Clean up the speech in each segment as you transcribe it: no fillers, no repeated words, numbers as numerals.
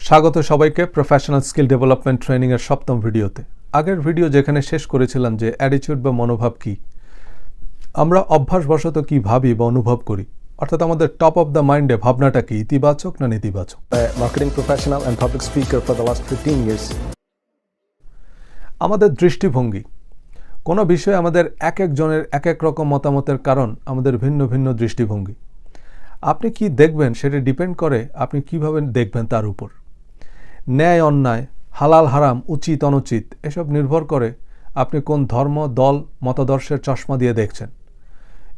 স্বাগত সবাইকে professional skill development training এর সপ্তম ভিডিওতে। আগের ভিডিও যেখানে শেষ করেছিলাম যে অ্যাটিটিউড বা মনোভাব কি, আমরা অভ্যাসবশত কি ভাবি বা অনুভব করি, অর্থাৎ আমাদের টপ অফ দ্য মাইন্ডে ভাবনাটা কি, ইতিবাচক না নেতিবাচক। Marketing professional and public speaker for the last 15 years. আমাদের দৃষ্টিভঙ্গি, কোনো বিষয়ে আমাদের এক একজনের এক এক রকম মতামতের কারণ আমাদের ভিন্ন ভিন্ন দৃষ্টিভঙ্গি। আপনি কি দেখবেন সেটা ডিপেন্ড করে আপনি কিভাবে দেখবেন তার উপর। ন্যায় অন্যায়, হালাল হারাম, উচিত অনুচিত এসব নির্ভর করে আপনি কোন ধর্ম, দল, মতাদর্শের চশমা দিয়ে দেখছেন।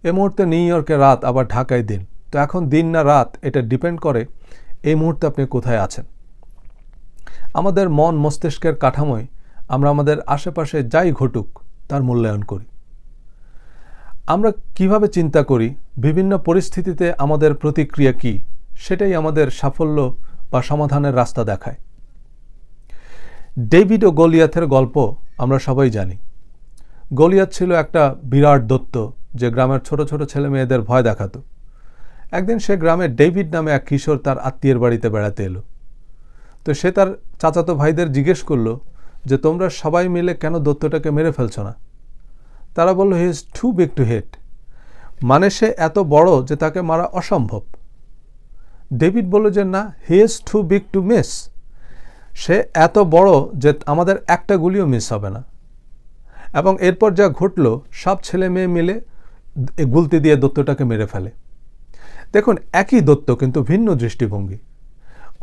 এই মুহূর্তে নিউ ইয়র্কে রাত, আবার ঢাকায় দিন, তো এখন দিন না রাত এটা ডিপেন্ড করে এই মুহূর্তে আপনি কোথায় আছেন। আমাদের মন মস্তিষ্কের কাঠামোয় আমরা আমাদের আশেপাশে যাই ঘটুক তার মূল্যায়ন করি। আমরা কিভাবে চিন্তা করি, বিভিন্ন পরিস্থিতিতে আমাদের প্রতিক্রিয়া কি, সেটাই আমাদের সাফল্য বা সমাধানের রাস্তা দেখায়। ডেভিড ও গলিয়াথের গল্প আমরা সবাই জানি। গলিয়াথ ছিল একটা বিরাট দৈত্য যে গ্রামের ছোট ছোট ছেলে মেয়েদের ভয় দেখাতো। একদিন সে গ্রামে ডেভিড নামে এক কিশোর তার আত্মীয়ের বাড়িতে বেড়াতে এলো। তো সে তার চাচাতো ভাইদের জিজ্ঞেস করলো যে তোমরা সবাই মিলে কেন দৈত্যটাকে মেরে ফেলছো না। তারা বলল, he is too big to hit, মানে সে এত বড় যে তাকে মারা অসম্ভব। ডেভিড বলল যে না, he is too big to miss, সে এত বড় যে আমাদের একটা গুলিও মিস হবে না। এবং এরপর যা ঘটল, সব ছেলে মেয়ে মিলে গুলতি দিয়ে দৈত্যটাকে মেরে ফেলে। দেখুন, একই দৈত্য কিন্তু ভিন্ন দৃষ্টিভঙ্গি।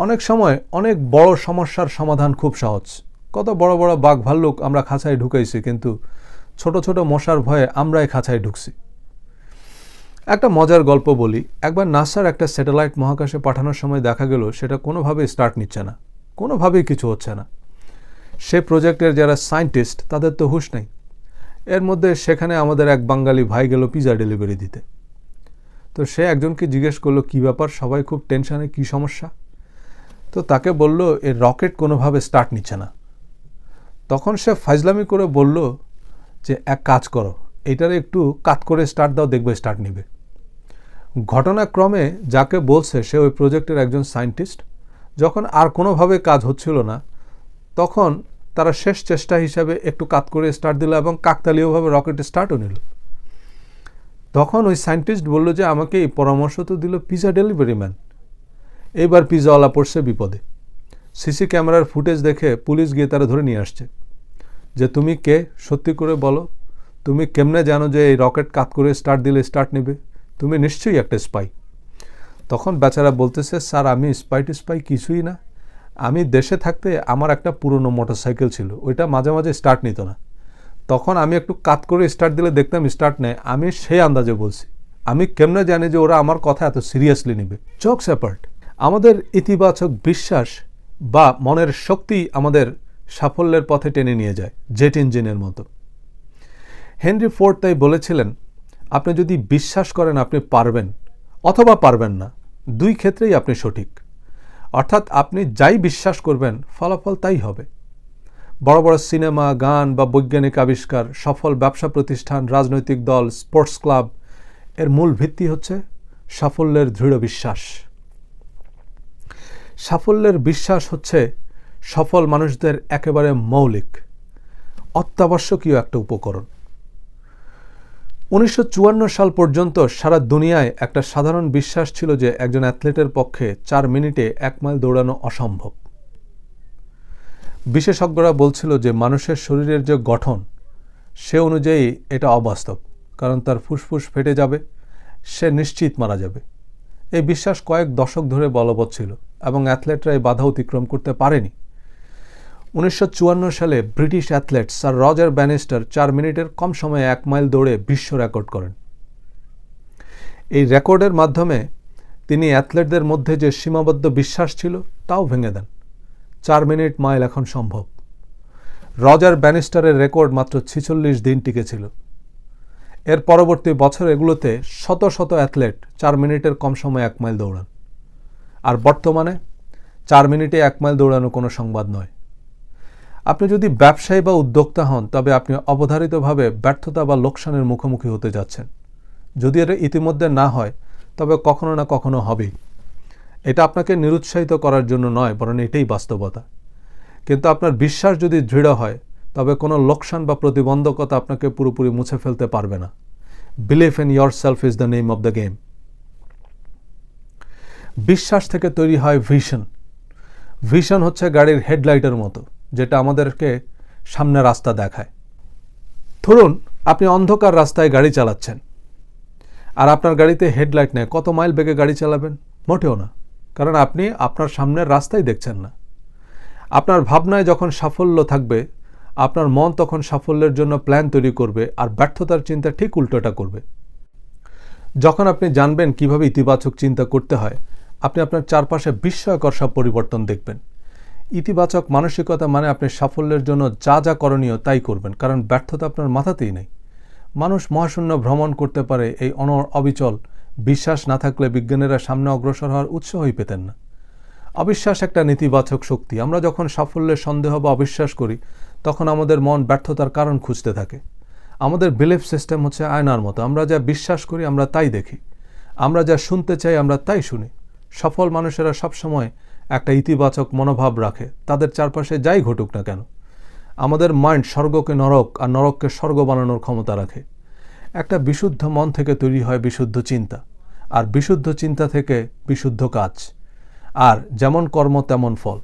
অনেক সময় অনেক বড় সমস্যার সমাধান খুব সহজ। কত বড় বড় বাঘ ভাল্লুক আমরা খাঁচায় ঢুকাইছি, কিন্তু ছোট ছোট মশার ভয়ে আমরাই খাঁচায় ঢুকছি। একটা মজার গল্প বলি। একবার নাসার একটা স্যাটেলাইট মহাকাশে পাঠানোর সময় দেখা গেল সেটা কোনোভাবেই স্টার্ট নিচ্ছে না, কোনোভাবেই কিছু হচ্ছে না। সে প্রজেক্টের যারা সায়েন্টিস্ট তাদের তো হুঁশ নেই। এর মধ্যে সেখানে আমাদের এক বাঙালি ভাই গেল পিজা ডেলিভারি দিতে। তো সে একজনকে জিজ্ঞেস করলো, কী ব্যাপার, সবাই খুব টেনশানে, কী সমস্যা? তো তাকে বলল, এর রকেট কোনোভাবে স্টার্ট নিচ্ছে না। তখন সে ফাজলামি করে বলল যে এক কাজ করো, এটার একটু কাত করে স্টার্ট দাও, দেখবে স্টার্ট নিবে। ঘটনাক্রমে যাকে বলছে সে ওই প্রজেক্টের একজন সায়েন্টিস্ট। যখন আর কোনোভাবে কাজ হচ্ছিল না, তখন তারা শেষ চেষ্টা হিসাবে একটু কাত করে স্টার্ট দিল এবং কাকতালীয়ভাবে রকেট স্টার্টও নিল। তখন ওই সায়েন্টিস্ট বলল যে আমাকে এই পরামর্শ তো দিল পিজা ডেলিভারি ম্যান। এইবার পিজাওয়ালা পড়ছে বিপদে। সিসি ক্যামেরার ফুটেজ দেখে পুলিশ গিয়ে তারা ধরে নিয়ে আসছে যে তুমি কে, সত্যি করে বলো, তুমি কেমনে জানো যে এই রকেট কাত করে স্টার্ট দিলে স্টার্ট নেবে? তুমি নিশ্চয়ই একটা স্পাই। তখন বেচারা বলতেছে, স্যার আমি স্পাই কিছুই না। আমি দেশে থাকতে আমার একটা পুরনো মোটরসাইকেল ছিল, ওইটা মাঝে মাঝে স্টার্ট নিত না। তখন আমি একটু কাত করে স্টার্ট দিলে দেখতাম স্টার্ট নেয়। আমি সেই আন্দাজে বলছি, আমি কেমনে জানি যে ওরা আমার কথা এত সিরিয়াসলি নেবে? জোকস অ্যাপার্ট, আমাদের ইতিবাচক বিশ্বাস বা মনের শক্তি আমাদের সাফল্যের পথে টেনে নিয়ে যায়, জেট ইঞ্জিনের মতো। হেনরি ফোর্ড তাই বলেছিলেন, আপনি যদি বিশ্বাস করেন আপনি পারবেন অথবা পারবেন না, দুই ক্ষেত্রেই আপনি সঠিক। অর্থাৎ আপনি যাই বিশ্বাস করবেন ফলাফল তাই হবে। বড় বড় সিনেমা, গান বা বৈজ্ঞানিক আবিষ্কার, সফল ব্যবসা প্রতিষ্ঠান, রাজনৈতিক দল, স্পোর্টস ক্লাব, এর মূল ভিত্তি হচ্ছে সাফল্যের দৃঢ় বিশ্বাস। সাফল্যের বিশ্বাস হচ্ছে সফল মানুষদের একেবারে মৌলিক, অত্যাবশ্যকীয় একটা উপকরণ। 1954 সাল পর্যন্ত সারা দুনিয়ায় একটা সাধারণ বিশ্বাস ছিল যে একজন অ্যাথলেটের পক্ষে 4 মিনিটে 1 মাইল দৌড়ানো অসম্ভব। বিশেষজ্ঞরা বলছিল যে মানুষের শরীরের যে গঠন সে অনুযায়ী এটা অবাস্তব, কারণ তার ফুসফুস ফেটে যাবে, সে নিশ্চিত মারা যাবে। এই বিশ্বাস কয়েক দশক ধরে বলবৎ ছিল এবং অ্যাথলেটরা এই বাধা অতিক্রম করতে পারেনি। 1954 সালে British athlete sir Roger Bannister 4 মিনিটের কম সময়ে 1 মাইল দৌড়ে বিশ্ব রেকর্ড করেন। এই রেকর্ডের মাধ্যমে তিনি অ্যাথলেটদের মধ্যে যে সীমাবদ্ধ বিশ্বাস ছিল তাও ভেঙে দেন। 4 মিনিট মাইল এখন সম্ভব। রজার ব্যানিস্টারের রেকর্ড মাত্র 46 দিন টিকেছিল। এর পরবর্তী বছর এগুলোতে শত শত অ্যাথলেট 4 মিনিটের কম সময়ে 1 মাইল দৌড়ান। আর বর্তমানে 4 মিনিটে 1 মাইল দৌড়ানো কোনো সংবাদ নয়। আপনি যদি ব্যবসায়ী বা উদ্যোক্তা হন তবে আপনি অবধারিতভাবে ব্যর্থতা বা লোকসানের মুখোমুখি হতে যাচ্ছেন। যদি এটা ইতিমধ্যে না হয় তবে কখনো না কখনো হবেই। এটা আপনাকে নিরুৎসাহিত করার জন্য নয়, বরং এটাই বাস্তবতা। কিন্তু আপনার বিশ্বাস যদি দৃঢ় হয়, তবে কোনো লোকসান বা প্রতিবন্ধকতা আপনাকে পুরোপুরি মুছে ফেলতে পারবে না। Believe in yourself is the name of the game. বিশ্বাস থেকে তৈরি হয় ভিশন। ভিশন হচ্ছে গাড়ির হেডলাইটের মতো, যেটা আমাদেরকে সামনে রাস্তা দেখায়। ধরুন আপনি অন্ধকার রাস্তায় গাড়ি চালাচ্ছেন, আর আপনার গাড়িতে হেডলাইট নেই। কত মাইল বেগে গাড়ি চালাবেন? মোটেও না, কারণ আপনি আপনার সামনের রাস্তাই দেখছেন না। আপনার ভাবনায় যখন সাফল্য থাকবে, আপনার মন তখন সাফল্যের জন্য প্ল্যান তৈরি করবে, আর ব্যর্থতার চিন্তা ঠিক উল্টোটা করবে। যখন আপনি জানবেন কিভাবে ইতিবাচক চিন্তা করতে হয়, আপনি আপনার চারপাশে বিস্ময়কর সব পরিবর্তন দেখবেন। ইতিবাচক মানসিকতা মানে আপনি সাফল্যের জন্য যা যা করণীয় তাই করবেন, কারণ ব্যর্থতা আপনার মাথাতেই নেই। মানুষ মহাশূন্য ভ্রমণ করতে পারে, এই অবিচল বিশ্বাস না থাকলে বিজ্ঞানীরা সামনে অগ্রসর হওয়ার উৎসাহই পেতেন না। অবিশ্বাস একটা নেতিবাচক শক্তি। আমরা যখন সাফল্যের সন্দেহ বা অবিশ্বাস করি, তখন আমাদের মন ব্যর্থতার কারণ খুঁজতে থাকে। আমাদের বিলিফ সিস্টেম হচ্ছে আয়নার মতো। আমরা যা বিশ্বাস করি আমরা তাই দেখি, আমরা যা শুনতে চাই আমরা তাই শুনি। সফল মানুষেরা সবসময় একটা ইতিবাচক মনোভাব রাখে, তাদের চারপাশে যাই ঘটুক না কেন। আমাদের মাইন্ড স্বর্গকে নরক আর নরককে স্বর্গ বানানোর ক্ষমতা রাখে। একটা বিশুদ্ধ মন থেকে তৈরি হয় বিশুদ্ধ চিন্তা, আর বিশুদ্ধ চিন্তা থেকে বিশুদ্ধ কাজ। আর যেমন কর্ম তেমন ফল।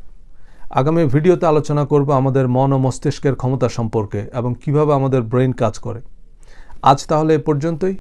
আগামী ভিডিওতে আলোচনা করব আমাদের মন ও মস্তিষ্কের ক্ষমতা সম্পর্কে এবং কিভাবে আমাদের ব্রেন কাজ করে। আজ তাহলে এ পর্যন্তই।